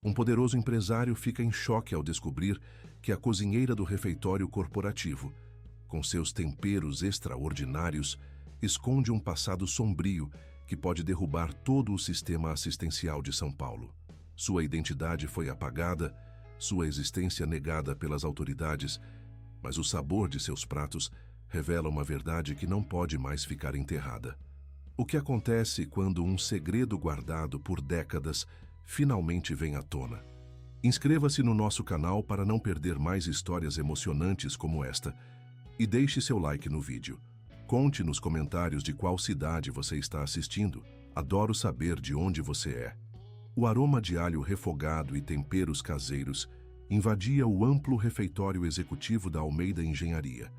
Um poderoso empresário fica em choque ao descobrir que a cozinheira do refeitório corporativo, com seus temperos extraordinários, esconde um passado sombrio que pode derrubar todo o sistema assistencial de São Paulo. Sua identidade foi apagada, sua existência negada pelas autoridades, mas o sabor de seus pratos revela uma verdade que não pode mais ficar enterrada. O que acontece quando um segredo guardado por décadas finalmente vem à tona? Inscreva-se no nosso canal para não perder mais histórias emocionantes como esta e deixe seu like no vídeo. Conte nos comentários de qual cidade você está assistindo. Adoro saber de onde você é. O aroma de alho refogado e temperos caseiros invadia o amplo refeitório executivo da Almeida Engenharia,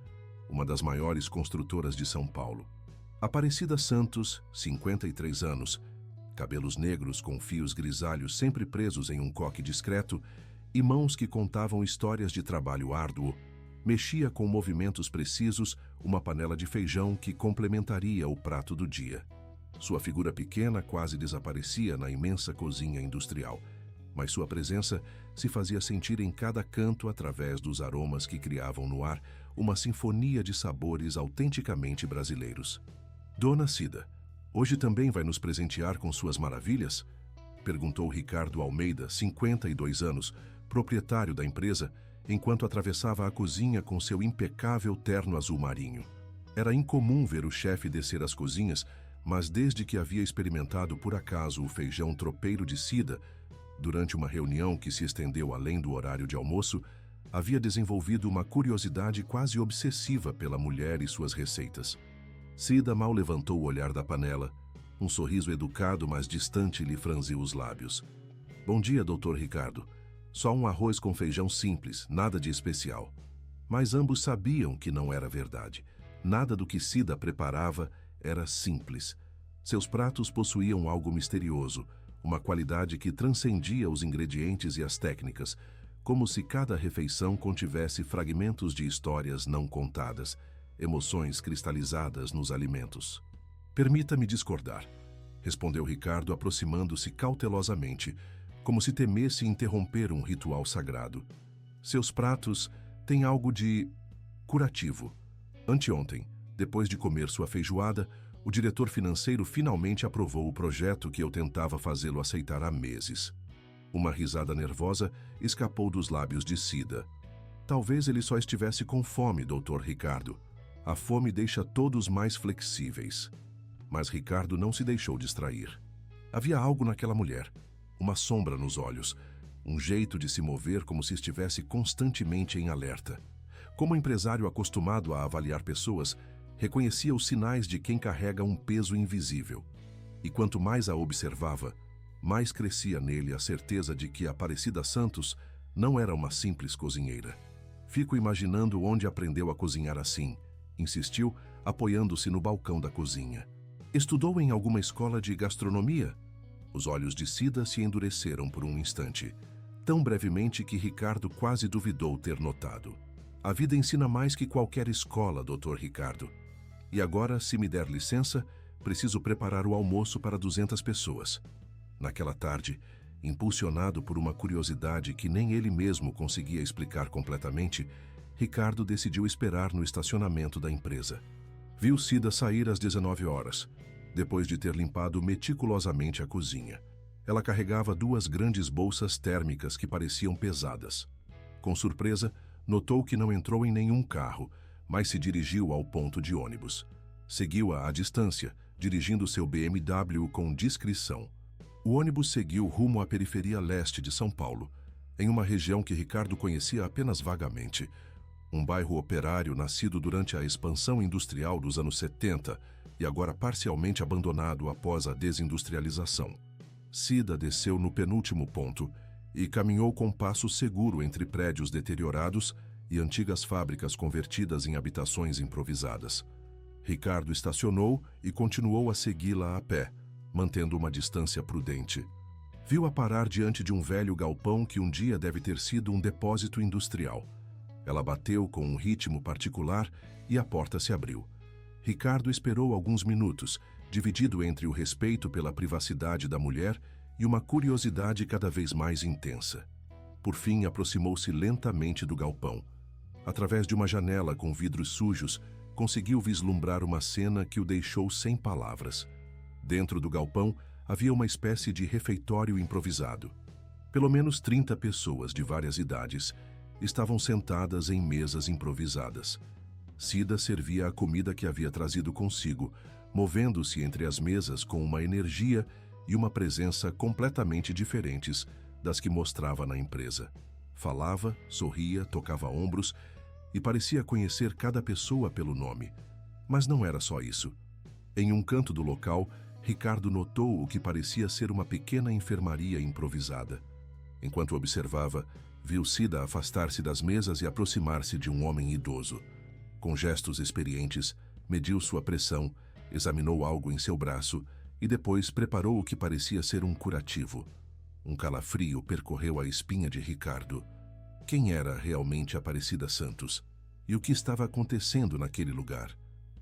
uma das maiores construtoras de São Paulo. Aparecida Santos, 53 anos, cabelos negros com fios grisalhos sempre presos em um coque discreto e mãos que contavam histórias de trabalho árduo, mexia com movimentos precisos uma panela de feijão que complementaria o prato do dia. Sua figura pequena quase desaparecia na imensa cozinha industrial, mas sua presença se fazia sentir em cada canto através dos aromas que criavam no ar uma sinfonia de sabores autenticamente brasileiros. Dona Cida, hoje também vai nos presentear com suas maravilhas? Perguntou Ricardo Almeida, 52 anos, proprietário da empresa, enquanto atravessava a cozinha com seu impecável terno azul marinho. Era incomum ver o chefe descer as cozinhas, mas desde que havia experimentado por acaso o feijão tropeiro de Cida, durante uma reunião que se estendeu além do horário de almoço, havia desenvolvido uma curiosidade quase obsessiva pela mulher e suas receitas. Cida mal levantou o olhar da panela. Um sorriso educado, mas distante, lhe franziu os lábios. Bom dia, Dr. Ricardo. Só um arroz com feijão simples, nada de especial. Mas ambos sabiam que não era verdade. Nada do que Cida preparava era simples. Seus pratos possuíam algo misterioso, uma qualidade que transcendia os ingredientes e as técnicas, como se cada refeição contivesse fragmentos de histórias não contadas, emoções cristalizadas nos alimentos. Permita-me discordar, respondeu Ricardo, aproximando-se cautelosamente, como se temesse interromper um ritual sagrado. Seus pratos têm algo de curativo. Anteontem, depois de comer sua feijoada, o diretor financeiro finalmente aprovou o projeto que eu tentava fazê-lo aceitar há meses. Uma risada nervosa escapou dos lábios de Cida. Talvez ele só estivesse com fome, Dr. Ricardo. A fome deixa todos mais flexíveis. Mas Ricardo não se deixou distrair. Havia algo naquela mulher, uma sombra nos olhos, um jeito de se mover como se estivesse constantemente em alerta. Como empresário acostumado a avaliar pessoas, reconhecia os sinais de quem carrega um peso invisível. E quanto mais a observava, mais crescia nele a certeza de que Aparecida Santos não era uma simples cozinheira. Fico imaginando onde aprendeu a cozinhar assim, insistiu, apoiando-se no balcão da cozinha. Estudou em alguma escola de gastronomia? Os olhos de Cida se endureceram por um instante, tão brevemente que Ricardo quase duvidou ter notado. A vida ensina mais que qualquer escola, Dr. Ricardo. E agora, se me der licença, preciso preparar o almoço para 200 pessoas. Naquela tarde, impulsionado por uma curiosidade que nem ele mesmo conseguia explicar completamente, Ricardo decidiu esperar no estacionamento da empresa. Viu Cida sair às 19 horas, depois de ter limpado meticulosamente a cozinha. Ela carregava 2 grandes bolsas térmicas que pareciam pesadas. Com surpresa, notou que não entrou em nenhum carro, mas se dirigiu ao ponto de ônibus. Seguiu-a à distância, dirigindo seu BMW com discrição. O ônibus seguiu rumo à periferia leste de São Paulo, em uma região que Ricardo conhecia apenas vagamente. Um bairro operário nascido durante a expansão industrial dos anos 70 e agora parcialmente abandonado após a desindustrialização. Cida desceu no penúltimo ponto e caminhou com passo seguro entre prédios deteriorados e antigas fábricas convertidas em habitações improvisadas. Ricardo estacionou e continuou a segui-la a pé, mantendo uma distância prudente. Viu-a parar diante de um velho galpão que um dia deve ter sido um depósito industrial. Ela bateu com um ritmo particular e a porta se abriu. Ricardo esperou alguns minutos, dividido entre o respeito pela privacidade da mulher e uma curiosidade cada vez mais intensa. Por fim, aproximou-se lentamente do galpão. Através de uma janela com vidros sujos, conseguiu vislumbrar uma cena que o deixou sem palavras. Dentro do galpão, havia uma espécie de refeitório improvisado. Pelo menos 30 pessoas de várias idades estavam sentadas em mesas improvisadas. Cida servia a comida que havia trazido consigo, movendo-se entre as mesas com uma energia e uma presença completamente diferentes das que mostrava na empresa. Falava, sorria, tocava ombros e parecia conhecer cada pessoa pelo nome. Mas não era só isso. Em um canto do local, Ricardo notou o que parecia ser uma pequena enfermaria improvisada. Enquanto observava, viu Cida afastar-se das mesas e aproximar-se de um homem idoso. Com gestos experientes, mediu sua pressão, examinou algo em seu braço e depois preparou o que parecia ser um curativo. Um calafrio percorreu a espinha de Ricardo. Quem era realmente Aparecida Santos? E o que estava acontecendo naquele lugar?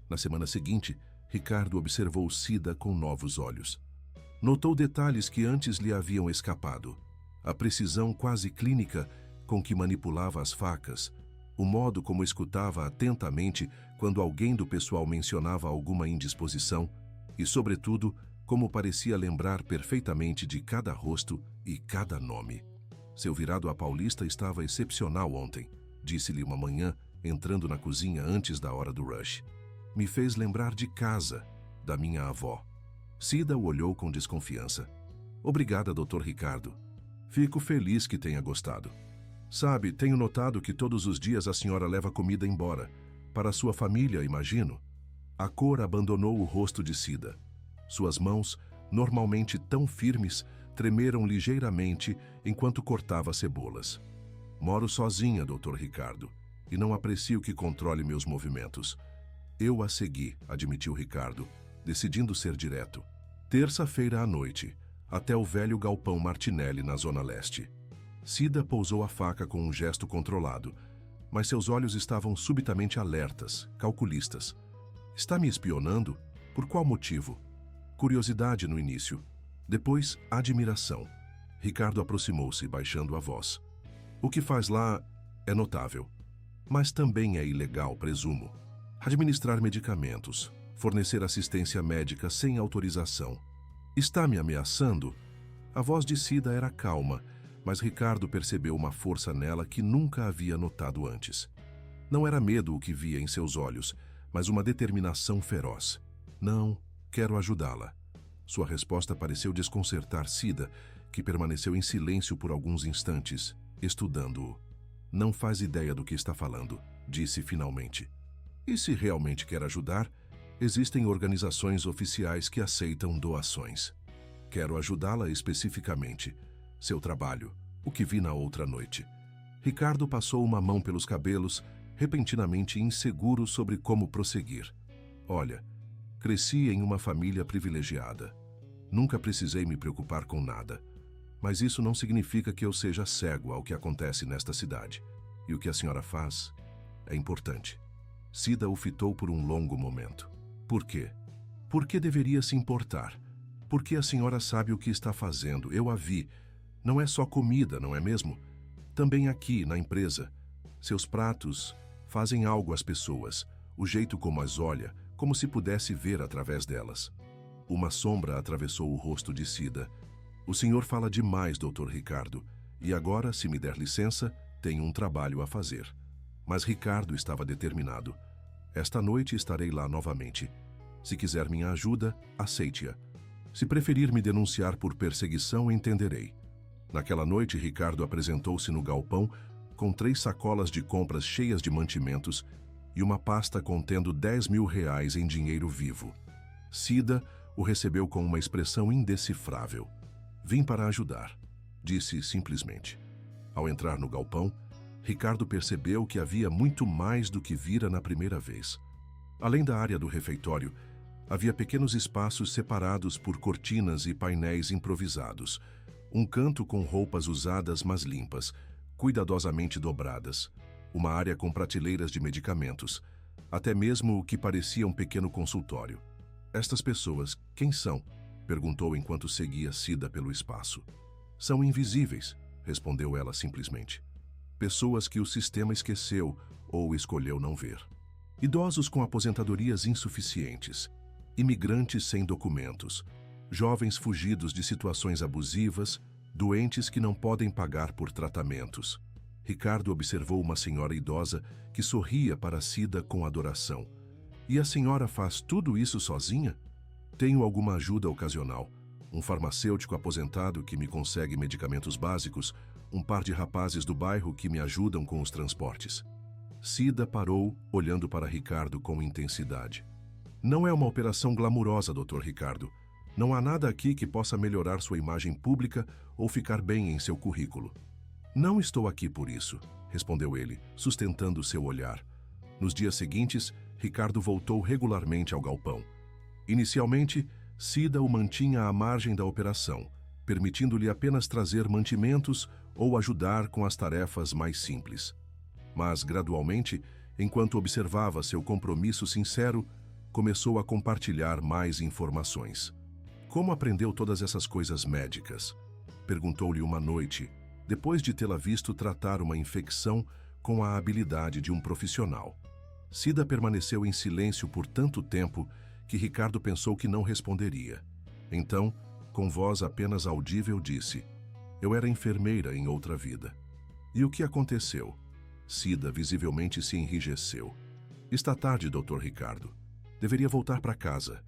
Na semana seguinte, Ricardo observou Cida com novos olhos. Notou detalhes que antes lhe haviam escapado. A precisão quase clínica com que manipulava as facas, o modo como escutava atentamente quando alguém do pessoal mencionava alguma indisposição e, sobretudo, como parecia lembrar perfeitamente de cada rosto e cada nome. Seu virado à paulista estava excepcional ontem, disse-lhe uma manhã, entrando na cozinha antes da hora do rush. Me fez lembrar de casa, da minha avó. Cida o olhou com desconfiança. Obrigada, Dr. Ricardo. Fico feliz que tenha gostado. Sabe, tenho notado que todos os dias a senhora leva comida embora. Para sua família, imagino. A cor abandonou o rosto de Cida. Suas mãos, normalmente tão firmes, tremeram ligeiramente enquanto cortava cebolas. Moro sozinha, Dr. Ricardo, e não aprecio que controle meus movimentos. Eu a segui, admitiu Ricardo, decidindo ser direto. Terça-feira à noite, até o velho galpão Martinelli na Zona Leste. Cida pousou a faca com um gesto controlado, mas seus olhos estavam subitamente alertas, calculistas. Está me espionando? Por qual motivo? Curiosidade no início. Depois, admiração. Ricardo aproximou-se, baixando a voz. O que faz lá é notável, mas também é ilegal, presumo. Administrar medicamentos, fornecer assistência médica sem autorização. Está me ameaçando? A voz de Cida era calma, mas Ricardo percebeu uma força nela que nunca havia notado antes. Não era medo o que via em seus olhos, mas uma determinação feroz. Não, quero ajudá-la. Sua resposta pareceu desconcertar Cida, que permaneceu em silêncio por alguns instantes, estudando-o. Não faz ideia do que está falando, disse finalmente. E se realmente quer ajudar, existem organizações oficiais que aceitam doações. Quero ajudá-la especificamente. Seu trabalho, o que vi na outra noite. Ricardo passou uma mão pelos cabelos, repentinamente inseguro sobre como prosseguir. Olha, cresci em uma família privilegiada. Nunca precisei me preocupar com nada. Mas isso não significa que eu seja cego ao que acontece nesta cidade. E o que a senhora faz é importante. Cida o fitou por um longo momento. Por quê? Por que deveria se importar? Porque a senhora sabe o que está fazendo, eu a vi. Não é só comida, não é mesmo? Também aqui, na empresa. Seus pratos fazem algo às pessoas, o jeito como as olha, como se pudesse ver através delas. Uma sombra atravessou o rosto de Cida. O senhor fala demais, Dr. Ricardo, e agora, se me der licença, tenho um trabalho a fazer. Mas Ricardo estava determinado. Esta noite estarei lá novamente. Se quiser minha ajuda, aceite-a. Se preferir me denunciar por perseguição, entenderei. Naquela noite, Ricardo apresentou-se no galpão com 3 sacolas de compras cheias de mantimentos e uma pasta contendo R$10.000 em dinheiro vivo. Cida o recebeu com uma expressão indecifrável. Vim para ajudar, disse simplesmente. Ao entrar no galpão, Ricardo percebeu que havia muito mais do que vira na primeira vez. Além da área do refeitório, havia pequenos espaços separados por cortinas e painéis improvisados, um canto com roupas usadas mas limpas, cuidadosamente dobradas, uma área com prateleiras de medicamentos, até mesmo o que parecia um pequeno consultório. Estas pessoas, quem são? Perguntou enquanto seguia Cida pelo espaço. São invisíveis, respondeu ela simplesmente. Pessoas que o sistema esqueceu ou escolheu não ver. Idosos com aposentadorias insuficientes, imigrantes sem documentos, jovens fugidos de situações abusivas, doentes que não podem pagar por tratamentos. Ricardo observou uma senhora idosa que sorria para Cida com adoração. E a senhora faz tudo isso sozinha? Tenho alguma ajuda ocasional. Um farmacêutico aposentado que me consegue medicamentos básicos, um par de rapazes do bairro que me ajudam com os transportes. Cida parou, olhando para Ricardo com intensidade. Não é uma operação glamurosa, Dr. Ricardo. Não há nada aqui que possa melhorar sua imagem pública ou ficar bem em seu currículo. Não estou aqui por isso, respondeu ele, sustentando seu olhar. Nos dias seguintes, Ricardo voltou regularmente ao galpão. Inicialmente, Cida o mantinha à margem da operação, permitindo-lhe apenas trazer mantimentos ou ajudar com as tarefas mais simples. Mas, gradualmente, enquanto observava seu compromisso sincero, começou a compartilhar mais informações. Como aprendeu todas essas coisas médicas? Perguntou-lhe uma noite, depois de tê-la visto tratar uma infecção com a habilidade de um profissional. Cida permaneceu em silêncio por tanto tempo que Ricardo pensou que não responderia. Então, com voz apenas audível, disse: Eu era enfermeira em outra vida. E o que aconteceu? Cida visivelmente se enrijeceu. Está tarde, Dr. Ricardo. Deveria voltar para casa.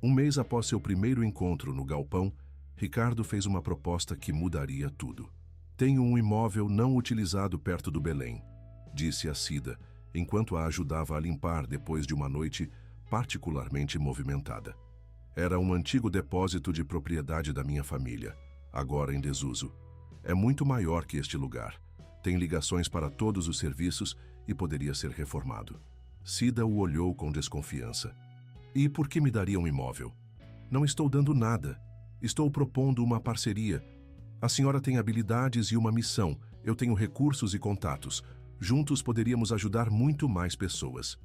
Um mês após seu primeiro encontro no galpão, Ricardo fez uma proposta que mudaria tudo. Tenho um imóvel não utilizado perto do Belém, disse a Cida, enquanto a ajudava a limpar depois de uma noite particularmente movimentada. Era um antigo depósito de propriedade da minha família, agora em desuso. É muito maior que este lugar. Tem ligações para todos os serviços e poderia ser reformado. Cida o olhou com desconfiança. E por que me daria um imóvel? Não estou dando nada. Estou propondo uma parceria. A senhora tem habilidades e uma missão. Eu tenho recursos e contatos. Juntos poderíamos ajudar muito mais pessoas.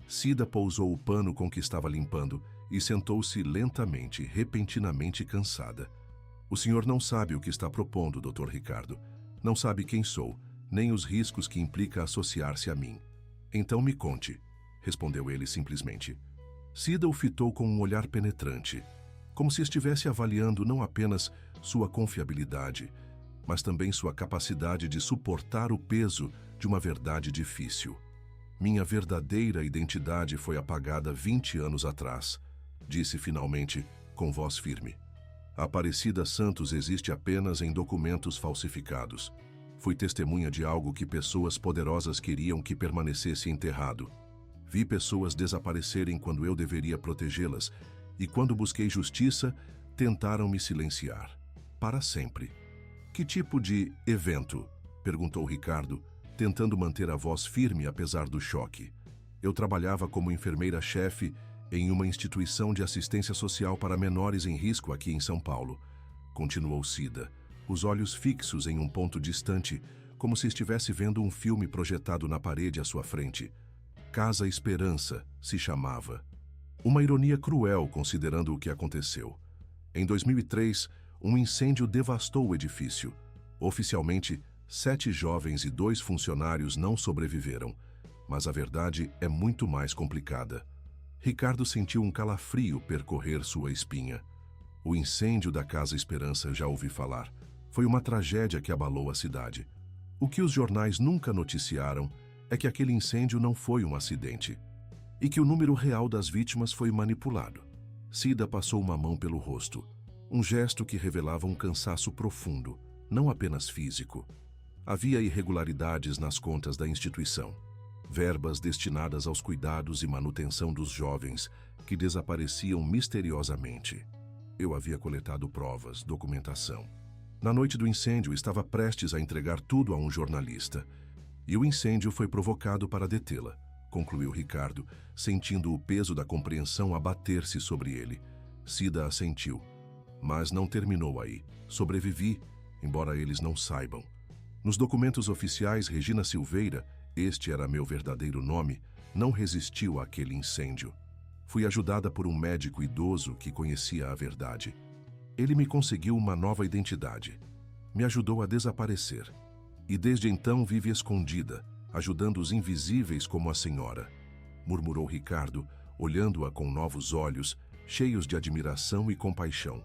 Cida pousou o pano com que estava limpando e sentou-se lentamente, repentinamente cansada. O senhor não sabe o que está propondo, Dr. Ricardo. Não sabe quem sou, nem os riscos que implica associar-se a mim. Então me conte, respondeu ele simplesmente. Cida o fitou com um olhar penetrante, como se estivesse avaliando não apenas sua confiabilidade, mas também sua capacidade de suportar o peso de uma verdade difícil. Minha verdadeira identidade foi apagada 20 anos atrás, disse finalmente, com voz firme. A Aparecida Santos existe apenas em documentos falsificados. Fui testemunha de algo que pessoas poderosas queriam que permanecesse enterrado. Vi pessoas desaparecerem quando eu deveria protegê-las, e quando busquei justiça, tentaram me silenciar. Para sempre. Que tipo de evento? Perguntou Ricardo, tentando manter a voz firme apesar do choque. Eu trabalhava como enfermeira-chefe em uma instituição de assistência social para menores em risco aqui em São Paulo. Continuou Cida, os olhos fixos em um ponto distante, como se estivesse vendo um filme projetado na parede à sua frente. Casa Esperança se chamava. Uma ironia cruel considerando o que aconteceu. Em 2003, um incêndio devastou o edifício. Oficialmente, 7 jovens e 2 funcionários não sobreviveram, mas a verdade é muito mais complicada. Ricardo sentiu um calafrio percorrer sua espinha. O incêndio da Casa Esperança, já ouvi falar, foi uma tragédia que abalou a cidade. O que os jornais nunca noticiaram é que aquele incêndio não foi um acidente e que o número real das vítimas foi manipulado. Cida passou uma mão pelo rosto, um gesto que revelava um cansaço profundo, não apenas físico. Havia irregularidades nas contas da instituição. Verbas destinadas aos cuidados e manutenção dos jovens que desapareciam misteriosamente. Eu havia coletado provas, documentação. Na noite do incêndio, estava prestes a entregar tudo a um jornalista. E o incêndio foi provocado para detê-la, concluiu Ricardo, sentindo o peso da compreensão abater-se sobre ele. Cida assentiu. Mas não terminou aí. Sobrevivi, embora eles não saibam. Nos documentos oficiais, Regina Silveira, este era meu verdadeiro nome, não resistiu àquele incêndio. Fui ajudada por um médico idoso que conhecia a verdade. Ele me conseguiu uma nova identidade. Me ajudou a desaparecer. E desde então vive escondida, ajudando os invisíveis como a senhora, murmurou Ricardo, olhando-a com novos olhos, cheios de admiração e compaixão.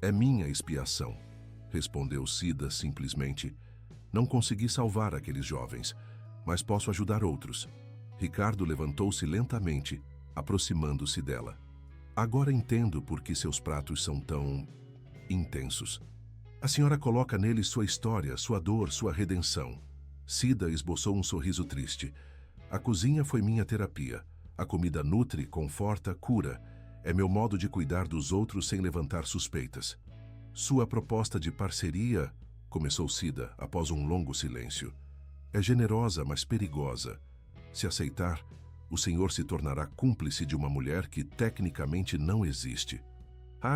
É minha expiação, respondeu Cida simplesmente. Não consegui salvar aqueles jovens, mas posso ajudar outros. Ricardo levantou-se lentamente, aproximando-se dela. Agora entendo por que seus pratos são tão intensos. A senhora coloca neles sua história, sua dor, sua redenção. Cida esboçou um sorriso triste. A cozinha foi minha terapia. A comida nutre, conforta, cura. É meu modo de cuidar dos outros sem levantar suspeitas. Sua proposta de parceria, começou Cida após um longo silêncio, é generosa, mas perigosa. Se aceitar, o senhor se tornará cúmplice de uma mulher que tecnicamente não existe.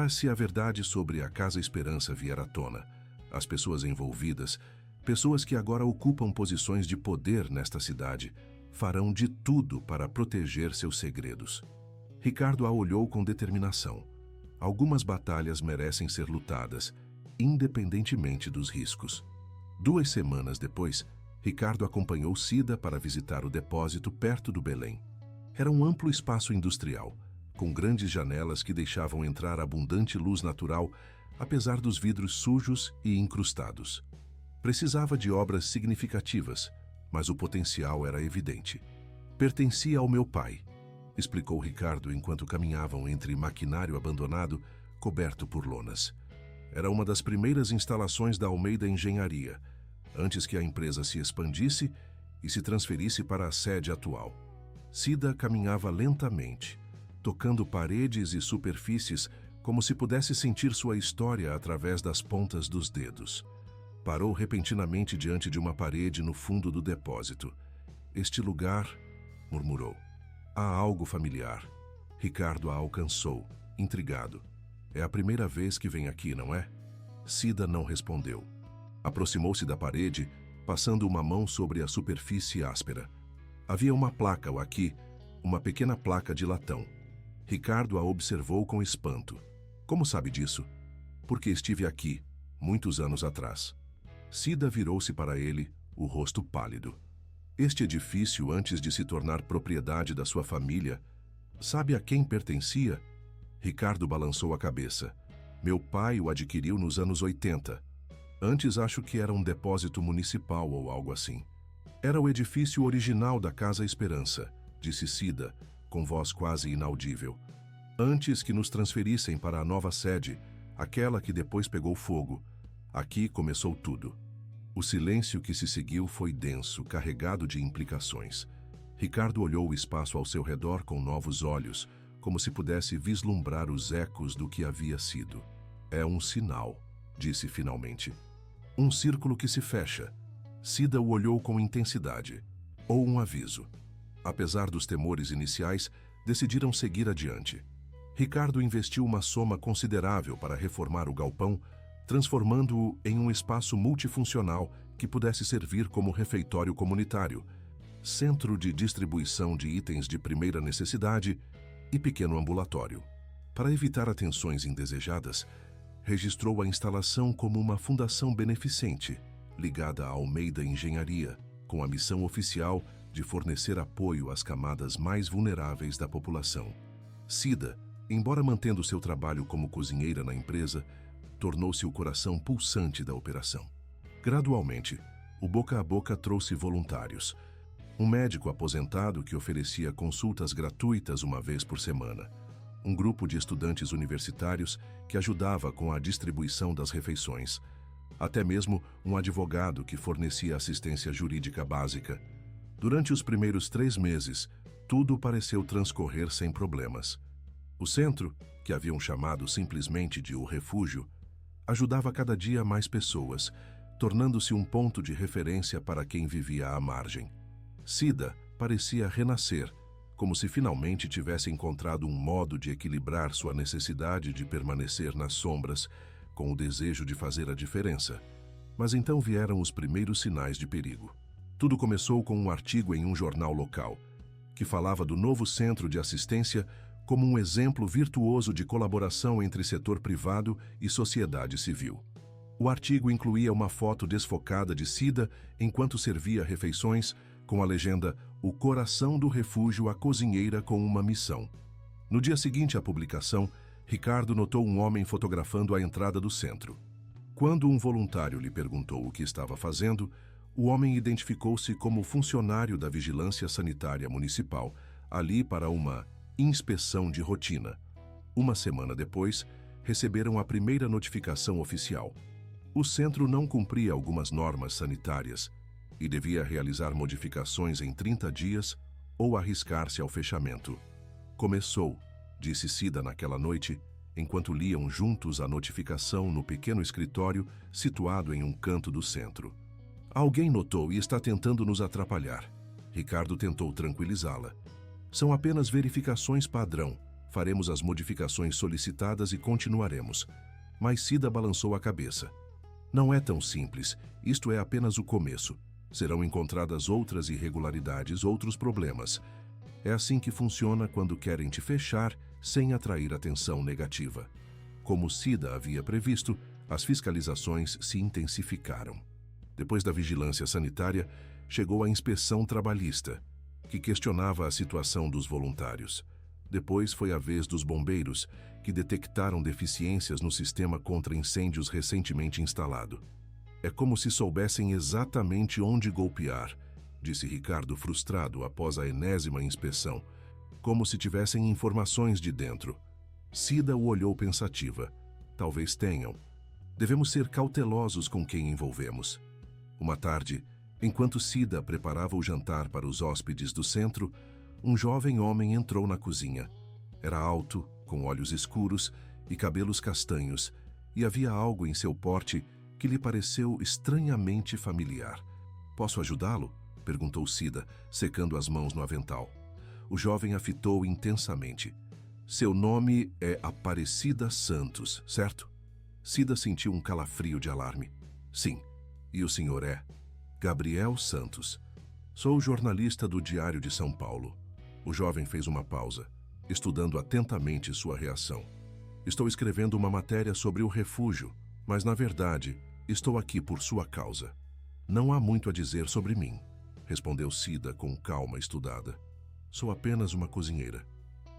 Se a verdade sobre a Casa Esperança vier à tona, as pessoas envolvidas, pessoas que agora ocupam posições de poder nesta cidade, farão de tudo para proteger seus segredos. Ricardo a olhou com determinação. Algumas batalhas merecem ser lutadas, independentemente dos riscos. 2 semanas depois, Ricardo acompanhou Cida para visitar o depósito perto do Belém. Era um amplo espaço industrial, com grandes janelas que deixavam entrar abundante luz natural, apesar dos vidros sujos e incrustados. Precisava de obras significativas, mas o potencial era evidente. Pertencia ao meu pai, explicou Ricardo enquanto caminhavam entre maquinário abandonado, coberto por lonas. Era uma das primeiras instalações da Almeida Engenharia, antes que a empresa se expandisse e se transferisse para a sede atual. Cida caminhava lentamente, tocando paredes e superfícies como se pudesse sentir sua história através das pontas dos dedos. Parou repentinamente diante de uma parede no fundo do depósito. Este lugar, murmurou. Há algo familiar. Ricardo a alcançou, intrigado. É a primeira vez que vem aqui, não é? Cida não respondeu. Aproximou-se da parede, passando uma mão sobre a superfície áspera. Havia uma placa aqui, uma pequena placa de latão. Ricardo a observou com espanto. Como sabe disso? Porque estive aqui, muitos anos atrás. Cida virou-se para ele, o rosto pálido. Este edifício, antes de se tornar propriedade da sua família, sabe a quem pertencia? Ricardo balançou a cabeça. Meu pai o adquiriu nos anos 80. Antes acho que era um depósito municipal ou algo assim. Era o edifício original da Casa Esperança, disse Cida, com voz quase inaudível. Antes que nos transferissem para a nova sede, aquela que depois pegou fogo. Aqui começou tudo. O silêncio que se seguiu foi denso, carregado de implicações. Ricardo olhou o espaço ao seu redor com novos olhos, como se pudesse vislumbrar os ecos do que havia sido. É um sinal, disse finalmente. Um círculo que se fecha. Cida o olhou com intensidade. Ou um aviso. Apesar dos temores iniciais, decidiram seguir adiante. Ricardo investiu uma soma considerável para reformar o galpão, transformando-o em um espaço multifuncional que pudesse servir como refeitório comunitário, centro de distribuição de itens de primeira necessidade e pequeno ambulatório. Para evitar atenções indesejadas, registrou a instalação como uma fundação beneficente, ligada à Almeida Engenharia, com a missão oficial de fornecer apoio às camadas mais vulneráveis da população. Cida, embora mantendo seu trabalho como cozinheira na empresa, tornou-se o coração pulsante da operação. Gradualmente, o boca a boca trouxe voluntários. Um médico aposentado que oferecia consultas gratuitas uma vez por semana. Um grupo de estudantes universitários que ajudava com a distribuição das refeições. Até mesmo um advogado que fornecia assistência jurídica básica. Durante os primeiros 3 meses, tudo pareceu transcorrer sem problemas. O centro, que haviam chamado simplesmente de O Refúgio, ajudava cada dia mais pessoas, tornando-se um ponto de referência para quem vivia à margem. Cida parecia renascer, como se finalmente tivesse encontrado um modo de equilibrar sua necessidade de permanecer nas sombras com o desejo de fazer a diferença. Mas então vieram os primeiros sinais de perigo. Tudo começou com um artigo em um jornal local, que falava do novo centro de assistência como um exemplo virtuoso de colaboração entre setor privado e sociedade civil. O artigo incluía uma foto desfocada de Cida enquanto servia refeições, com a legenda "O coração do refúgio, a cozinheira com uma missão". No dia seguinte à publicação, Ricardo notou um homem fotografando a entrada do centro. Quando um voluntário lhe perguntou o que estava fazendo, o homem identificou-se como funcionário da Vigilância Sanitária Municipal, ali para uma inspeção de rotina. Uma semana depois, receberam a primeira notificação oficial. O centro não cumpria algumas normas sanitárias e devia realizar modificações em 30 dias ou arriscar-se ao fechamento. "Começou", disse Cida naquela noite, enquanto liam juntos a notificação no pequeno escritório situado em um canto do centro. "Alguém notou e está tentando nos atrapalhar." Ricardo tentou tranquilizá-la. "São apenas verificações padrão. Faremos as modificações solicitadas e continuaremos." Mas Cida balançou a cabeça. "Não é tão simples. Isto é apenas o começo. Serão encontradas outras irregularidades, outros problemas. É assim que funciona quando querem te fechar sem atrair atenção negativa." Como Cida havia previsto, as fiscalizações se intensificaram. Depois da vigilância sanitária, chegou a inspeção trabalhista, que questionava a situação dos voluntários. Depois foi a vez dos bombeiros, que detectaram deficiências no sistema contra incêndios recentemente instalado. "É como se soubessem exatamente onde golpear", disse Ricardo frustrado após a enésima inspeção. "Como se tivessem informações de dentro." Cida o olhou pensativa. "Talvez tenham. Devemos ser cautelosos com quem envolvemos." Uma tarde, enquanto Cida preparava o jantar para os hóspedes do centro, um jovem homem entrou na cozinha. Era alto, com olhos escuros e cabelos castanhos, e havia algo em seu porte que lhe pareceu estranhamente familiar. "Posso ajudá-lo?" perguntou Cida, secando as mãos no avental. O jovem a fitou intensamente. "Seu nome é Aparecida Santos, certo?" Cida sentiu um calafrio de alarme. "Sim. E o senhor é?" "Gabriel Santos. Sou jornalista do Diário de São Paulo." O jovem fez uma pausa, estudando atentamente sua reação. "Estou escrevendo uma matéria sobre o refúgio, mas, na verdade, estou aqui por sua causa." "Não há muito a dizer sobre mim", respondeu Cida com calma estudada. "Sou apenas uma cozinheira."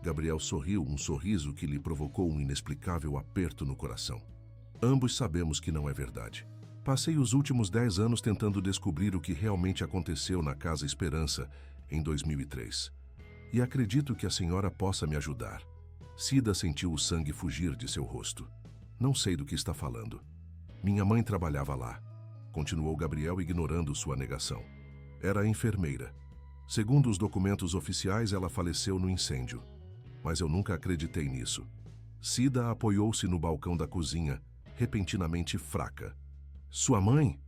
Gabriel sorriu, um sorriso que lhe provocou um inexplicável aperto no coração. "Ambos sabemos que não é verdade. Passei os últimos 10 anos tentando descobrir o que realmente aconteceu na Casa Esperança em 2003. E acredito que a senhora possa me ajudar." Cida sentiu o sangue fugir de seu rosto. "Não sei do que está falando." "Minha mãe trabalhava lá", continuou Gabriel, ignorando sua negação. "Era enfermeira. Segundo os documentos oficiais, ela faleceu no incêndio. Mas eu nunca acreditei nisso." Cida apoiou-se no balcão da cozinha, repentinamente fraca. "Sua mãe?"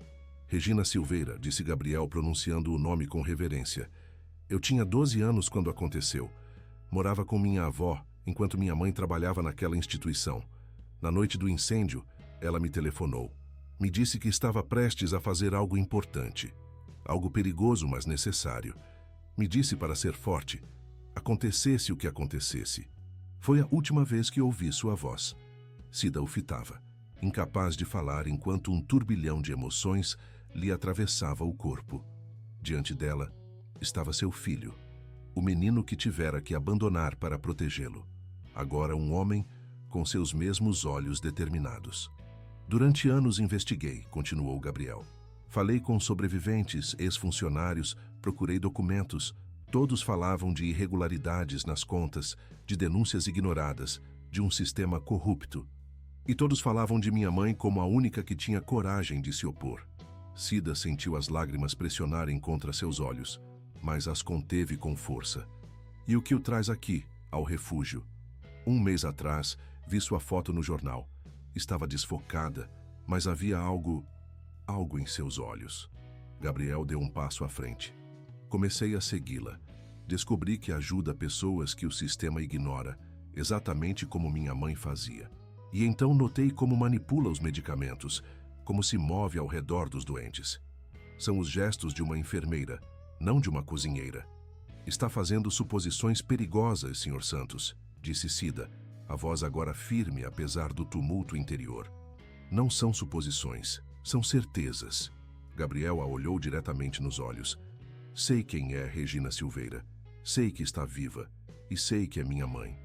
"Regina Silveira", disse Gabriel, pronunciando o nome com reverência. "Eu tinha 12 anos quando aconteceu. Morava com minha avó, enquanto minha mãe trabalhava naquela instituição. Na noite do incêndio, ela me telefonou. Me disse que estava prestes a fazer algo importante. Algo perigoso, mas necessário. Me disse para ser forte. Acontecesse o que acontecesse." Foi a última vez que ouvi sua voz. Cida o fitava, incapaz de falar enquanto um turbilhão de emoções lhe atravessava o corpo. Diante dela estava seu filho, o menino que tivera que abandonar para protegê-lo. Agora um homem com seus mesmos olhos determinados. "Durante anos investiguei", continuou Gabriel. "Falei com sobreviventes, ex-funcionários, procurei documentos. Todos falavam de irregularidades nas contas, de denúncias ignoradas, de um sistema corrupto. E todos falavam de minha mãe como a única que tinha coragem de se opor." Cida sentiu as lágrimas pressionarem contra seus olhos, mas as conteve com força. "E o que o traz aqui, ao refúgio?" "Um mês atrás, vi sua foto no jornal. Estava desfocada, mas havia algo em seus olhos." Gabriel deu um passo à frente. "Comecei a segui-la. Descobri que ajuda pessoas que o sistema ignora, exatamente como minha mãe fazia. E então notei como manipula os medicamentos, como se move ao redor dos doentes. São os gestos de uma enfermeira, não de uma cozinheira. Está fazendo suposições perigosas, Sr. Santos", disse Cida, a voz agora firme apesar do tumulto interior. Não são suposições, são certezas. Gabriel a olhou diretamente nos olhos. Sei quem é Regina Silveira. Sei que está viva. E sei que é minha mãe.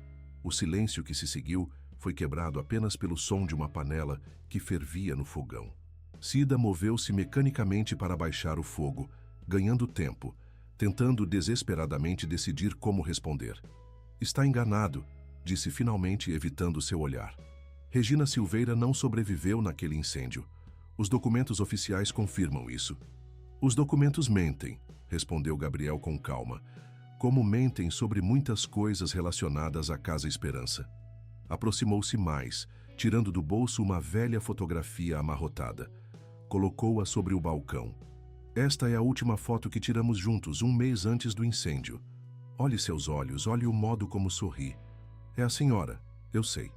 O silêncio que se seguiu foi quebrado apenas pelo som de uma panela que fervia no fogão. Cida moveu-se mecanicamente para baixar o fogo, ganhando tempo, tentando desesperadamente decidir como responder. Está enganado, disse finalmente, evitando seu olhar. Regina Silveira não sobreviveu naquele incêndio. Os documentos oficiais confirmam isso. Os documentos mentem, respondeu Gabriel com calma, como mentem sobre muitas coisas relacionadas à Casa Esperança. Aproximou-se mais, tirando do bolso uma velha fotografia amarrotada. Colocou-a sobre o balcão. Esta é a última foto que tiramos juntos, um mês antes do incêndio. Olhe seus olhos, olhe o modo como sorri. É a senhora, eu sei.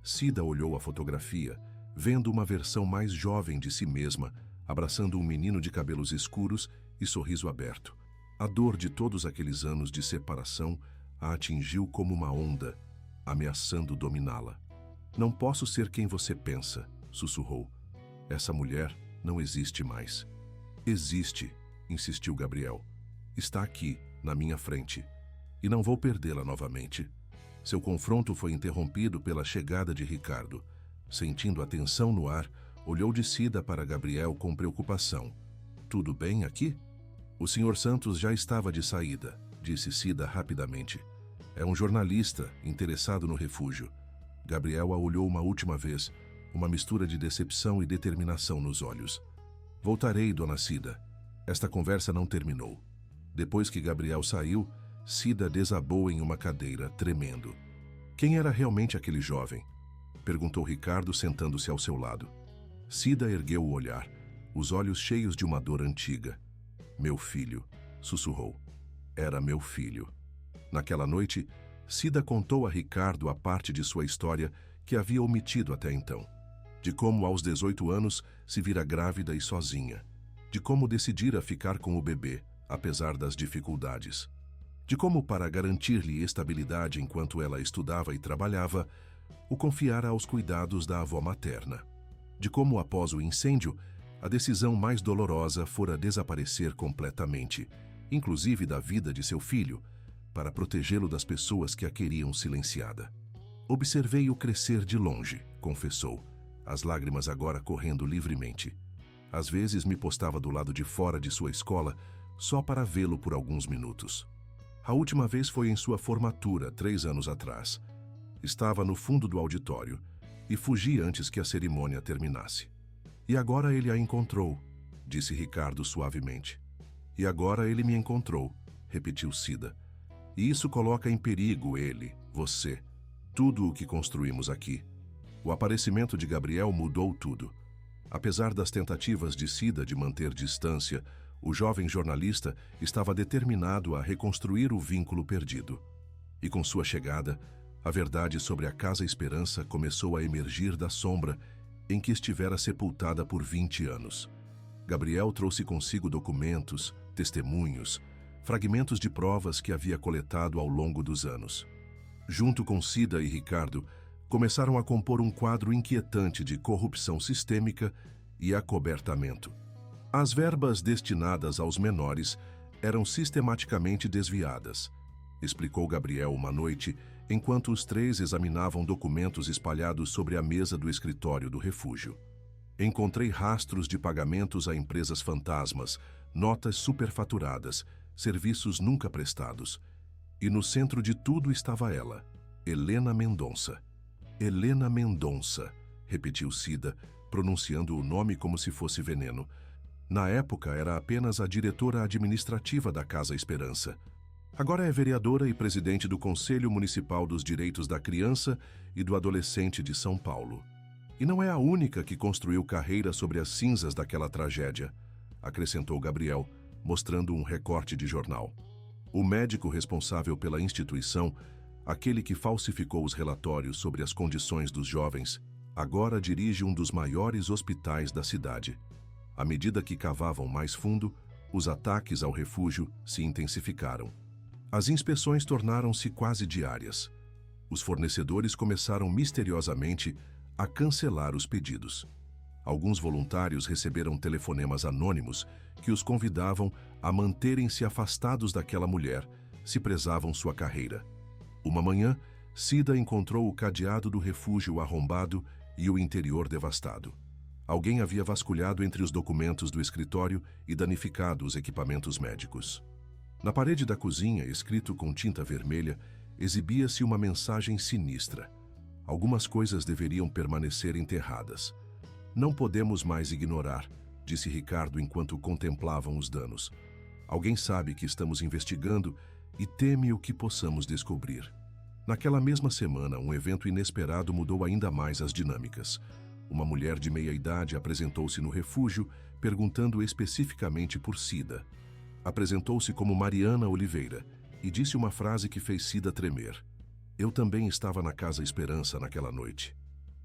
Cida olhou a fotografia, vendo uma versão mais jovem de si mesma, abraçando um menino de cabelos escuros e sorriso aberto. A dor de todos aqueles anos de separação a atingiu como uma onda, ameaçando dominá-la. Não posso ser quem você pensa, sussurrou. Essa mulher não existe mais. Existe, insistiu Gabriel. Está aqui, na minha frente. E não vou perdê-la novamente. Seu confronto foi interrompido pela chegada de Ricardo. Sentindo a tensão no ar, olhou de Cida para Gabriel com preocupação. Tudo bem aqui? O Sr. Santos já estava de saída, disse Cida rapidamente. É um jornalista interessado no refúgio. Gabriel a olhou uma última vez, uma mistura de decepção e determinação nos olhos. Voltarei, dona Cida. Esta conversa não terminou. Depois que Gabriel saiu, Cida desabou em uma cadeira, tremendo. Quem era realmente aquele jovem? Perguntou Ricardo, sentando-se ao seu lado. Cida ergueu o olhar, os olhos cheios de uma dor antiga. Meu filho, sussurrou. Era meu filho. Naquela noite, Cida contou a Ricardo a parte de sua história que havia omitido até então. De como aos 18 anos se vira grávida e sozinha. De como decidira ficar com o bebê, apesar das dificuldades. De como, para garantir-lhe estabilidade enquanto ela estudava e trabalhava, o confiara aos cuidados da avó materna. De como, após o incêndio, a decisão mais dolorosa fora desaparecer completamente, inclusive da vida de seu filho, para protegê-lo das pessoas que a queriam silenciada. Observei-o crescer de longe, confessou, as lágrimas agora correndo livremente. Às vezes me postava do lado de fora de sua escola só para vê-lo por alguns minutos. A última vez foi em sua formatura, 3 anos atrás. Estava no fundo do auditório e fugi antes que a cerimônia terminasse. E agora ele a encontrou, disse Ricardo suavemente. E agora ele me encontrou, repetiu Cida. E isso coloca em perigo ele, você, tudo o que construímos aqui. O aparecimento de Gabriel mudou tudo. Apesar das tentativas de Cida de manter distância, o jovem jornalista estava determinado a reconstruir o vínculo perdido. E com sua chegada, a verdade sobre a Casa Esperança começou a emergir da sombra em que estivera sepultada por 20 anos. Gabriel trouxe consigo documentos, testemunhos, fragmentos de provas que havia coletado ao longo dos anos. Junto com Cida e Ricardo, começaram a compor um quadro inquietante de corrupção sistêmica e acobertamento. As verbas destinadas aos menores eram sistematicamente desviadas, explicou Gabriel uma noite, enquanto os 3 examinavam documentos espalhados sobre a mesa do escritório do refúgio. Encontrei rastros de pagamentos a empresas fantasmas, notas superfaturadas, serviços nunca prestados. E no centro de tudo estava ela, Helena Mendonça. Helena Mendonça, repetiu Cida, pronunciando o nome como se fosse veneno. Na época era apenas a diretora administrativa da Casa Esperança. Agora é vereadora e presidente do Conselho Municipal dos Direitos da Criança e do Adolescente de São Paulo. E não é a única que construiu carreira sobre as cinzas daquela tragédia, acrescentou Gabriel, mostrando um recorte de jornal. O médico responsável pela instituição, aquele que falsificou os relatórios sobre as condições dos jovens, agora dirige um dos maiores hospitais da cidade. À medida que cavavam mais fundo, os ataques ao refúgio se intensificaram. As inspeções tornaram-se quase diárias. Os fornecedores começaram misteriosamente a cancelar os pedidos. Alguns voluntários receberam telefonemas anônimos que os convidavam a manterem-se afastados daquela mulher, se prezavam sua carreira. Uma manhã, Cida encontrou o cadeado do refúgio arrombado e o interior devastado. Alguém havia vasculhado entre os documentos do escritório e danificado os equipamentos médicos. Na parede da cozinha, escrito com tinta vermelha, exibia-se uma mensagem sinistra. Algumas coisas deveriam permanecer enterradas. Não podemos mais ignorar, disse Ricardo enquanto contemplavam os danos. Alguém sabe que estamos investigando e teme o que possamos descobrir. Naquela mesma semana, um evento inesperado mudou ainda mais as dinâmicas. Uma mulher de meia-idade apresentou-se no refúgio, perguntando especificamente por Cida. Apresentou-se como Mariana Oliveira e disse uma frase que fez Cida tremer. Eu também estava na Casa Esperança naquela noite.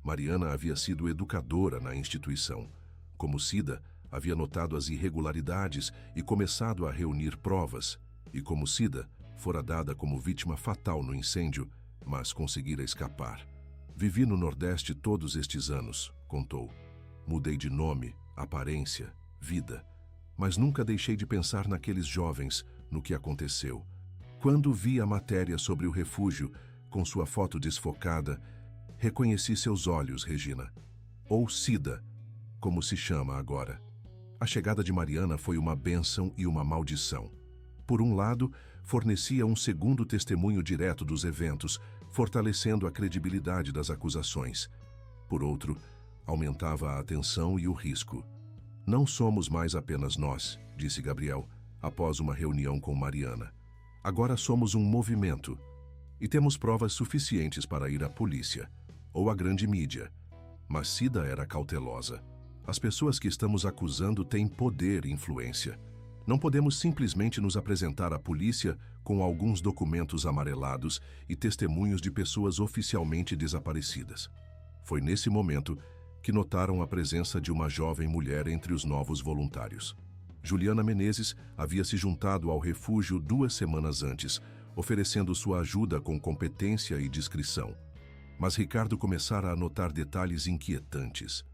Mariana havia sido educadora na instituição. Como Cida, havia notado as irregularidades e começado a reunir provas. E como Cida, fora dada como vítima fatal no incêndio, mas conseguira escapar. Vivi no Nordeste todos estes anos, contou. Mudei de nome, aparência, vida. Mas nunca deixei de pensar naqueles jovens, no que aconteceu. Quando vi a matéria sobre o refúgio, com sua foto desfocada, reconheci seus olhos, Regina. Ou Cida, como se chama agora. A chegada de Mariana foi uma bênção e uma maldição. Por um lado, fornecia um segundo testemunho direto dos eventos, fortalecendo a credibilidade das acusações. Por outro, aumentava a atenção e o risco. Não somos mais apenas nós, disse Gabriel, após uma reunião com Mariana. Agora somos um movimento. E temos provas suficientes para ir à polícia, ou à grande mídia. Mas Cida era cautelosa. As pessoas que estamos acusando têm poder e influência. Não podemos simplesmente nos apresentar à polícia com alguns documentos amarelados e testemunhos de pessoas oficialmente desaparecidas. Foi nesse momento que notaram a presença de uma jovem mulher entre os novos voluntários. Juliana Menezes havia se juntado ao refúgio 2 semanas antes, oferecendo sua ajuda com competência e discrição. Mas Ricardo começara a notar detalhes inquietantes.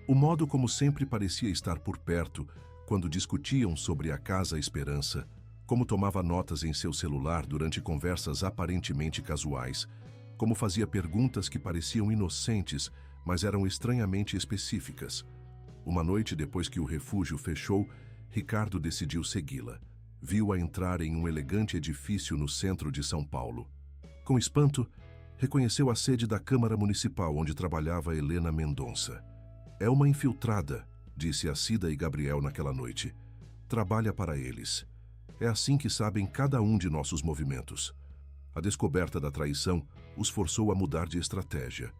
O modo como sempre parecia estar por perto, quando discutiam sobre a Casa Esperança, como tomava notas em seu celular durante conversas aparentemente casuais, como fazia perguntas que pareciam inocentes, mas eram estranhamente específicas. Uma noite depois que o refúgio fechou, Ricardo decidiu segui-la. Viu-a entrar em um elegante edifício no centro de São Paulo. Com espanto, reconheceu a sede da Câmara Municipal onde trabalhava Helena Mendonça. É uma infiltrada, disse a Cida e Gabriel naquela noite. Trabalha para eles. É assim que sabem cada um de nossos movimentos. A descoberta da traição os forçou a mudar de estratégia.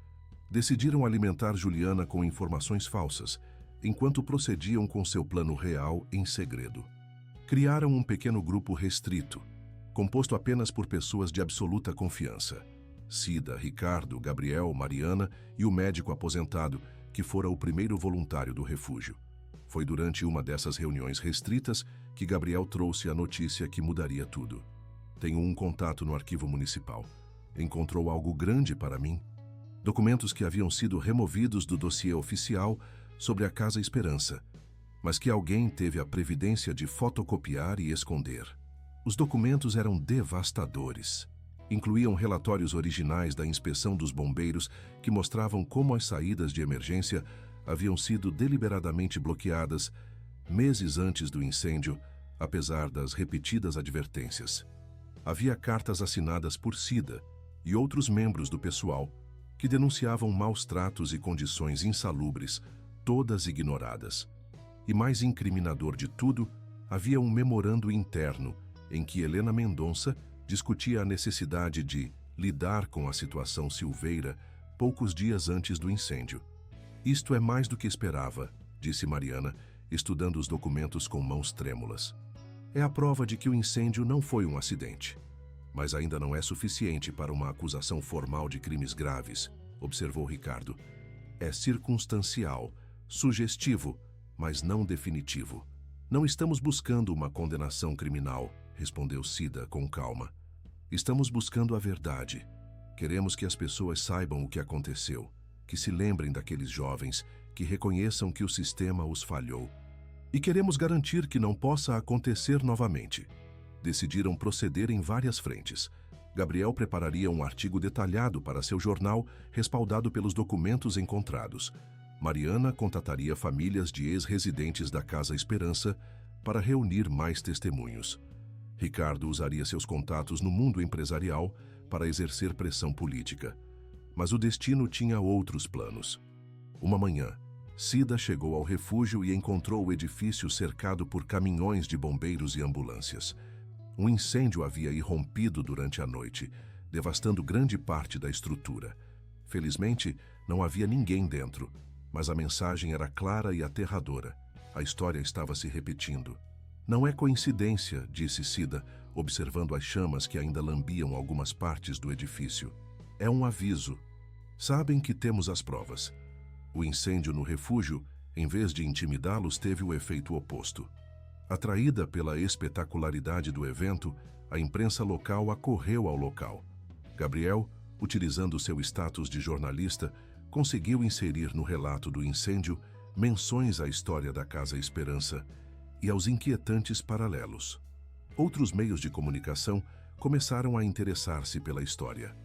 Decidiram alimentar Juliana com informações falsas, enquanto procediam com seu plano real em segredo. Criaram um pequeno grupo restrito, composto apenas por pessoas de absoluta confiança. Cida, Ricardo, Gabriel, Mariana e o médico aposentado, que fora o primeiro voluntário do refúgio. Foi durante uma dessas reuniões restritas que Gabriel trouxe a notícia que mudaria tudo. Tenho um contato no arquivo municipal. Encontrou algo grande para mim. Documentos que haviam sido removidos do dossiê oficial sobre a Casa Esperança, mas que alguém teve a previdência de fotocopiar e esconder. Os documentos eram devastadores. Incluíam relatórios originais da inspeção dos bombeiros que mostravam como as saídas de emergência haviam sido deliberadamente bloqueadas meses antes do incêndio, apesar das repetidas advertências. Havia cartas assinadas por Cida e outros membros do pessoal que denunciavam maus tratos e condições insalubres, todas ignoradas. E mais incriminador de tudo, havia um memorando interno em que Helena Mendonça discutia a necessidade de lidar com a situação Silveira poucos dias antes do incêndio. Isto é mais do que esperava, disse Mariana, estudando os documentos com mãos trêmulas. É a prova de que o incêndio não foi um acidente. Mas ainda não é suficiente para uma acusação formal de crimes graves, observou Ricardo. É circunstancial, sugestivo, mas não definitivo. Não estamos buscando uma condenação criminal, respondeu Cida com calma. Estamos buscando a verdade. Queremos que as pessoas saibam o que aconteceu, que se lembrem daqueles jovens, que reconheçam que o sistema os falhou. E queremos garantir que não possa acontecer novamente. Decidiram proceder em várias frentes. Gabriel prepararia um artigo detalhado para seu jornal, respaldado pelos documentos encontrados. Mariana contataria famílias de ex-residentes da Casa Esperança para reunir mais testemunhos. Ricardo usaria seus contatos no mundo empresarial para exercer pressão política. Mas o destino tinha outros planos. Uma manhã, Cida chegou ao refúgio e encontrou o edifício cercado por caminhões de bombeiros e ambulâncias. Um incêndio havia irrompido durante a noite, devastando grande parte da estrutura. Felizmente, não havia ninguém dentro, mas a mensagem era clara e aterradora. A história estava se repetindo. Não é coincidência, disse Cida, observando as chamas que ainda lambiam algumas partes do edifício. É um aviso. Sabem que temos as provas. O incêndio no refúgio, em vez de intimidá-los, teve o efeito oposto. Atraída pela espetacularidade do evento, a imprensa local acorreu ao local. Gabriel, utilizando seu status de jornalista, conseguiu inserir no relato do incêndio menções à história da Casa Esperança e aos inquietantes paralelos. Outros meios de comunicação começaram a interessar-se pela história.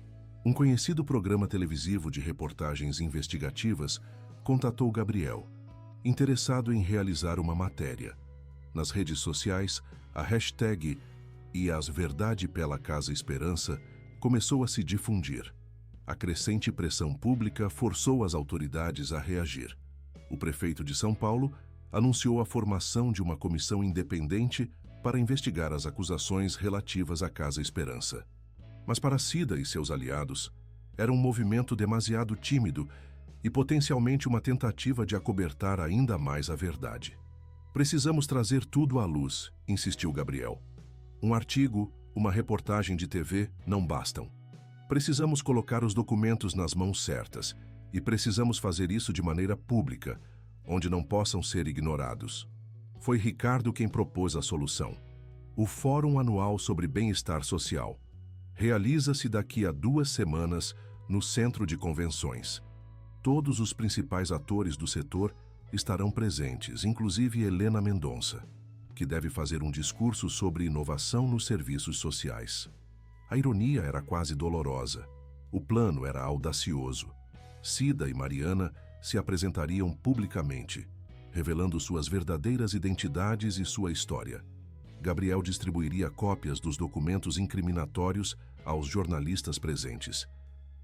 Um conhecido programa televisivo de reportagens investigativas contatou Gabriel, interessado em realizar uma matéria. Nas redes sociais, a hashtag "E as Verdade pela Casa Esperança" começou a se difundir. A crescente pressão pública forçou as autoridades a reagir. O prefeito de São Paulo anunciou a formação de uma comissão independente para investigar as acusações relativas à Casa Esperança. Mas para Cida e seus aliados, era um movimento demasiado tímido e potencialmente uma tentativa de acobertar ainda mais a verdade. Precisamos trazer tudo à luz, insistiu Gabriel. Um artigo, uma reportagem de TV não bastam. Precisamos colocar os documentos nas mãos certas e precisamos fazer isso de maneira pública, onde não possam ser ignorados. Foi Ricardo quem propôs a solução. O Fórum Anual sobre Bem-Estar Social realiza-se daqui a 2 semanas no Centro de Convenções. Todos os principais atores do setor estarão presentes, inclusive Helena Mendonça, que deve fazer um discurso sobre inovação nos serviços sociais. A ironia era quase dolorosa. O plano era audacioso. Cida e Mariana se apresentariam publicamente, revelando suas verdadeiras identidades e sua história. Gabriel distribuiria cópias dos documentos incriminatórios aos jornalistas presentes.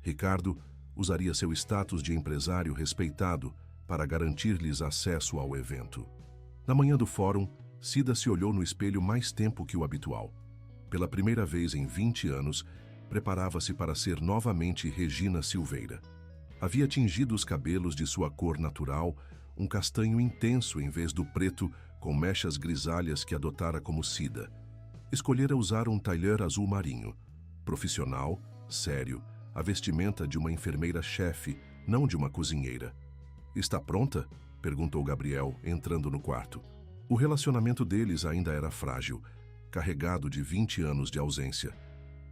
Ricardo usaria seu status de empresário respeitado para garantir-lhes acesso ao evento. Na manhã do fórum, Cida se olhou no espelho mais tempo que o habitual. Pela primeira vez em 20 anos, preparava-se para ser novamente Regina Silveira. Havia tingido os cabelos de sua cor natural, um castanho intenso em vez do preto com mechas grisalhas que adotara como Cida. Escolhera usar um tailleur azul marinho. Profissional, sério, a vestimenta de uma enfermeira-chefe, não de uma cozinheira. "Está pronta?" perguntou Gabriel, entrando no quarto. O relacionamento deles ainda era frágil, carregado de 20 anos de ausência.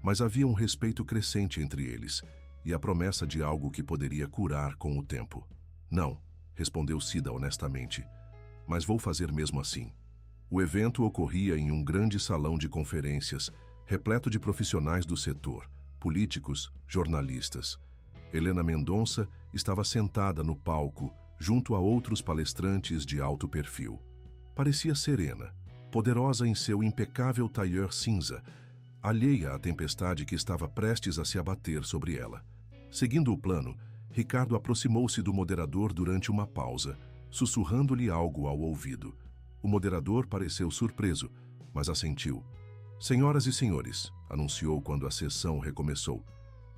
Mas havia um respeito crescente entre eles e a promessa de algo que poderia curar com o tempo. "Não", respondeu Cida honestamente, "mas vou fazer mesmo assim." O evento ocorria em um grande salão de conferências, repleto de profissionais do setor, políticos, jornalistas. Helena Mendonça estava sentada no palco, junto a outros palestrantes de alto perfil. Parecia serena, poderosa em seu impecável tailleur cinza, alheia à tempestade que estava prestes a se abater sobre ela. Seguindo o plano, Ricardo aproximou-se do moderador durante uma pausa, sussurrando-lhe algo ao ouvido. O moderador pareceu surpreso, mas assentiu. "Senhoras e senhores", anunciou quando a sessão recomeçou,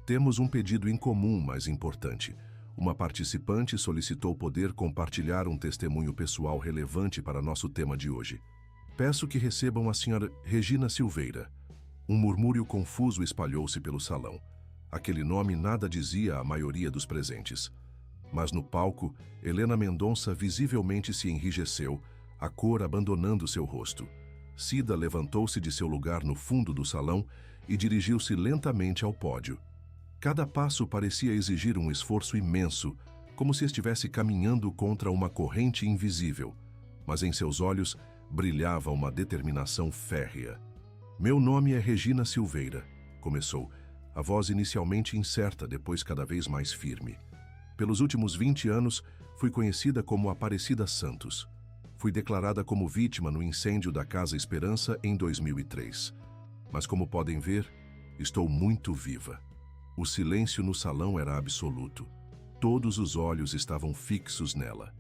"temos um pedido incomum, mas importante. Uma participante solicitou poder compartilhar um testemunho pessoal relevante para nosso tema de hoje. Peço que recebam a senhora Regina Silveira." Um murmúrio confuso espalhou-se pelo salão. Aquele nome nada dizia à maioria dos presentes. Mas no palco, Helena Mendonça visivelmente se enrijeceu, a cor abandonando seu rosto. Cida levantou-se de seu lugar no fundo do salão e dirigiu-se lentamente ao pódio. Cada passo parecia exigir um esforço imenso, como se estivesse caminhando contra uma corrente invisível, mas em seus olhos brilhava uma determinação férrea. Meu nome é Regina Silveira, começou, a voz inicialmente incerta, depois cada vez mais firme. Pelos últimos 20 anos, fui conhecida como Aparecida Santos. Fui declarada como vítima no incêndio da Casa Esperança em 2003. Mas como podem ver, estou muito viva. O silêncio no salão era absoluto. Todos os olhos estavam fixos nela.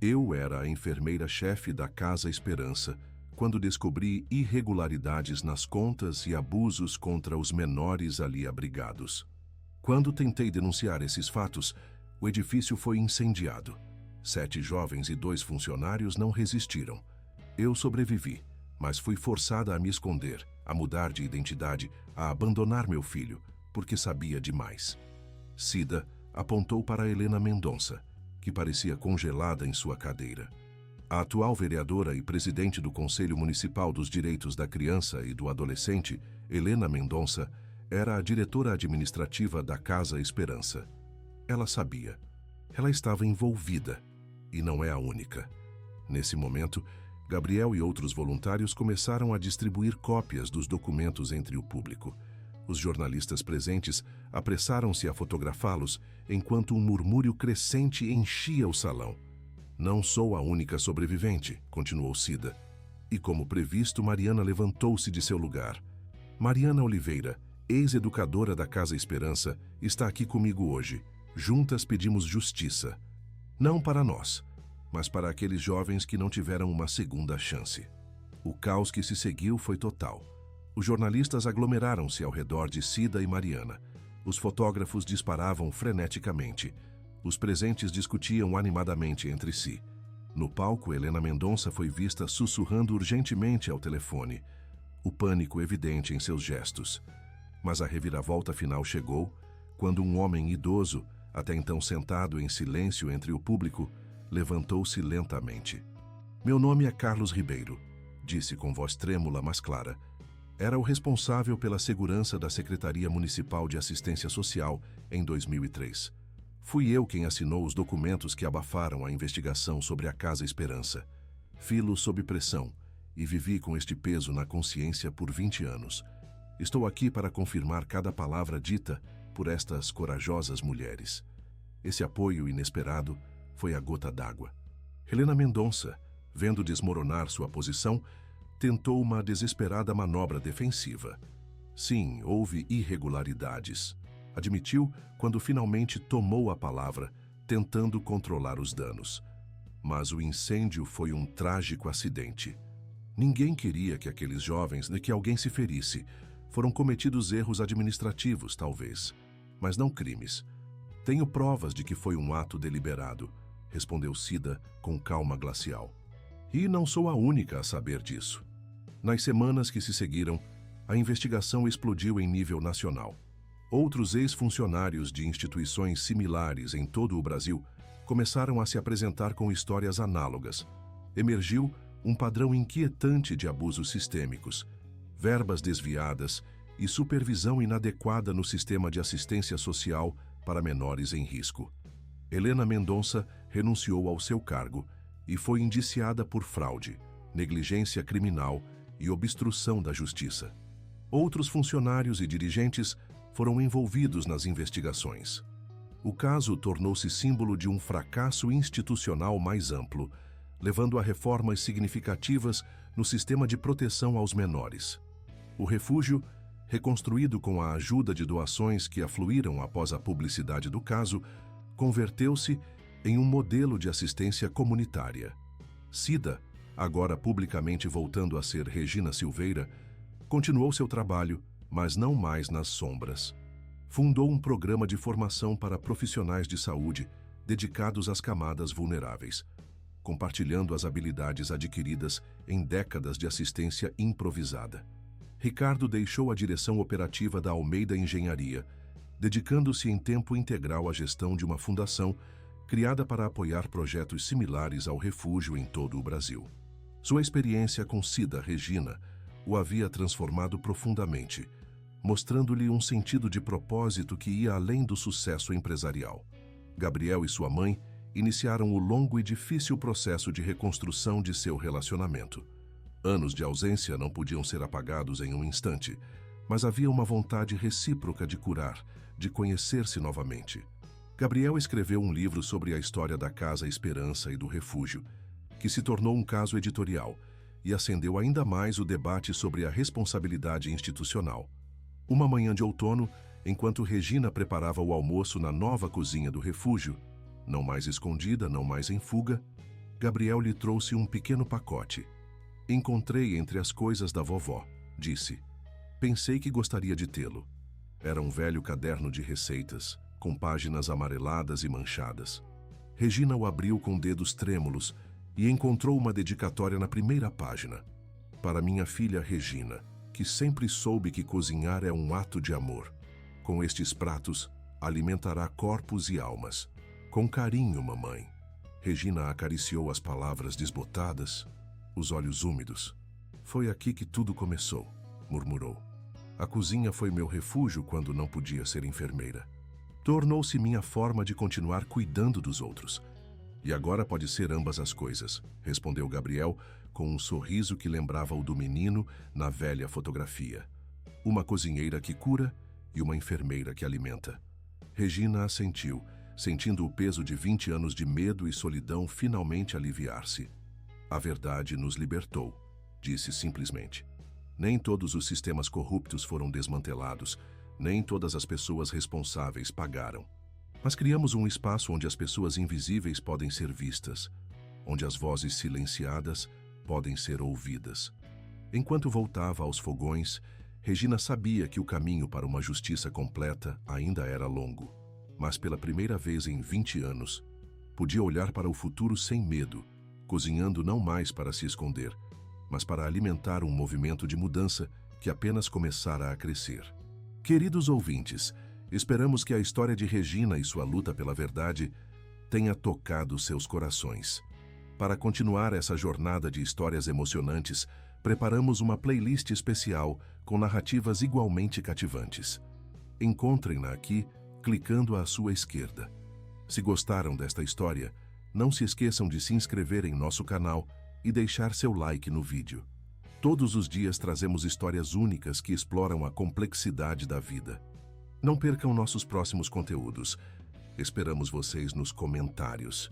Eu era a enfermeira-chefe da Casa Esperança, quando descobri irregularidades nas contas e abusos contra os menores ali abrigados. Quando tentei denunciar esses fatos, o edifício foi incendiado. 7 jovens e 2 funcionários não resistiram. Eu sobrevivi, mas fui forçada a me esconder, a mudar de identidade, a abandonar meu filho, porque sabia demais. Cida apontou para Helena Mendonça, que parecia congelada em sua cadeira. A atual vereadora e presidente do Conselho Municipal dos Direitos da Criança e do Adolescente, Helena Mendonça, era a diretora administrativa da Casa Esperança. Ela sabia. Ela estava envolvida, e não é a única. Nesse momento, Gabriel e outros voluntários começaram a distribuir cópias dos documentos entre o público. Os jornalistas presentes apressaram-se a fotografá-los, enquanto um murmúrio crescente enchia o salão. Não sou a única sobrevivente, continuou Cida. E como previsto, Mariana levantou-se de seu lugar. Mariana Oliveira, ex-educadora da Casa Esperança, está aqui comigo hoje. Juntas pedimos justiça. Não para nós, mas para aqueles jovens que não tiveram uma segunda chance. O caos que se seguiu foi total. Os jornalistas aglomeraram-se ao redor de Cida e Mariana. Os fotógrafos disparavam freneticamente. Os presentes discutiam animadamente entre si. No palco, Helena Mendonça foi vista sussurrando urgentemente ao telefone. O pânico evidente em seus gestos. Mas a reviravolta final chegou quando um homem idoso, até então sentado em silêncio entre o público, levantou-se lentamente. Meu nome é Carlos Ribeiro, disse com voz trêmula, mas clara. Era o responsável pela segurança da Secretaria Municipal de Assistência Social em 2003. Fui eu quem assinou os documentos que abafaram a investigação sobre a Casa Esperança. Filo sob pressão e vivi com este peso na consciência por 20 anos. Estou aqui para confirmar cada palavra dita por estas corajosas mulheres. Esse apoio inesperado foi a gota d'água. Helena Mendonça, vendo desmoronar sua posição, tentou uma desesperada manobra defensiva. Sim, houve irregularidades. Admitiu quando finalmente tomou a palavra, tentando controlar os danos. Mas o incêndio foi um trágico acidente. Ninguém queria que aqueles jovens, que alguém se ferisse. Foram cometidos erros administrativos, talvez, mas não crimes. Tenho provas de que foi um ato deliberado, respondeu Cida com calma glacial. E não sou a única a saber disso. Nas semanas que se seguiram, a investigação explodiu em nível nacional. Outros ex-funcionários de instituições similares em todo o Brasil começaram a se apresentar com histórias análogas. Emergiu um padrão inquietante de abusos sistêmicos, verbas desviadas e supervisão inadequada no sistema de assistência social para menores em risco. Helena Mendonça renunciou ao seu cargo e foi indiciada por fraude, negligência criminal e obstrução da justiça. Outros funcionários e dirigentes foram envolvidos nas investigações. O caso tornou-se símbolo de um fracasso institucional mais amplo, levando a reformas significativas no sistema de proteção aos menores. O refúgio, reconstruído com a ajuda de doações que afluíram após a publicidade do caso, converteu-se em um modelo de assistência comunitária. Cida, agora publicamente voltando a ser Regina Silveira, continuou seu trabalho, mas não mais nas sombras. Fundou um programa de formação para profissionais de saúde dedicados às camadas vulneráveis, compartilhando as habilidades adquiridas em décadas de assistência improvisada. Ricardo deixou a direção operativa da Almeida Engenharia, dedicando-se em tempo integral à gestão de uma fundação criada para apoiar projetos similares ao refúgio em todo o Brasil. Sua experiência com Cida Regina o havia transformado profundamente. mostrando-lhe um sentido de propósito que ia além do sucesso empresarial. Gabriel e sua mãe iniciaram o longo e difícil processo de reconstrução de seu relacionamento. Anos de ausência não podiam ser apagados em um instante, mas havia uma vontade recíproca de curar, de conhecer-se novamente. Gabriel escreveu um livro sobre a história da Casa Esperança e do Refúgio, que se tornou um caso editorial e acendeu ainda mais o debate sobre a responsabilidade institucional. Uma manhã de outono, enquanto Regina preparava o almoço na nova cozinha do refúgio, não mais escondida, não mais em fuga, Gabriel lhe trouxe um pequeno pacote. Encontrei entre as coisas da vovó, disse. Pensei que gostaria de tê-lo. Era um velho caderno de receitas, com páginas amareladas e manchadas. Regina o abriu com dedos trêmulos e encontrou uma dedicatória na primeira página. Para minha filha Regina, que sempre soube que cozinhar é um ato de amor. Com estes pratos, alimentará corpos e almas. Com carinho, mamãe. Regina acariciou as palavras desbotadas, os olhos úmidos. Foi aqui que tudo começou, murmurou. A cozinha foi meu refúgio quando não podia ser enfermeira. Tornou-se minha forma de continuar cuidando dos outros. E agora pode ser ambas as coisas, respondeu Gabriel, com um sorriso que lembrava o do menino na velha fotografia. Uma cozinheira que cura e uma enfermeira que alimenta. Regina assentiu, sentindo o peso de 20 anos de medo e solidão finalmente aliviar-se. A verdade nos libertou, disse simplesmente. Nem todos os sistemas corruptos foram desmantelados, nem todas as pessoas responsáveis pagaram. Mas criamos um espaço onde as pessoas invisíveis podem ser vistas, onde as vozes silenciadas podem ser ouvidas. Enquanto voltava aos fogões, Regina sabia que o caminho para uma justiça completa ainda era longo. Mas pela primeira vez em 20 anos, podia olhar para o futuro sem medo, cozinhando não mais para se esconder, mas para alimentar um movimento de mudança que apenas começara a crescer. Queridos ouvintes, esperamos que a história de Regina e sua luta pela verdade tenha tocado seus corações. Para continuar essa jornada de histórias emocionantes, preparamos uma playlist especial com narrativas igualmente cativantes. Encontrem-na aqui, clicando à sua esquerda. Se gostaram desta história, não se esqueçam de se inscrever em nosso canal e deixar seu like no vídeo. Todos os dias trazemos histórias únicas que exploram a complexidade da vida. Não percam nossos próximos conteúdos. Esperamos vocês nos comentários.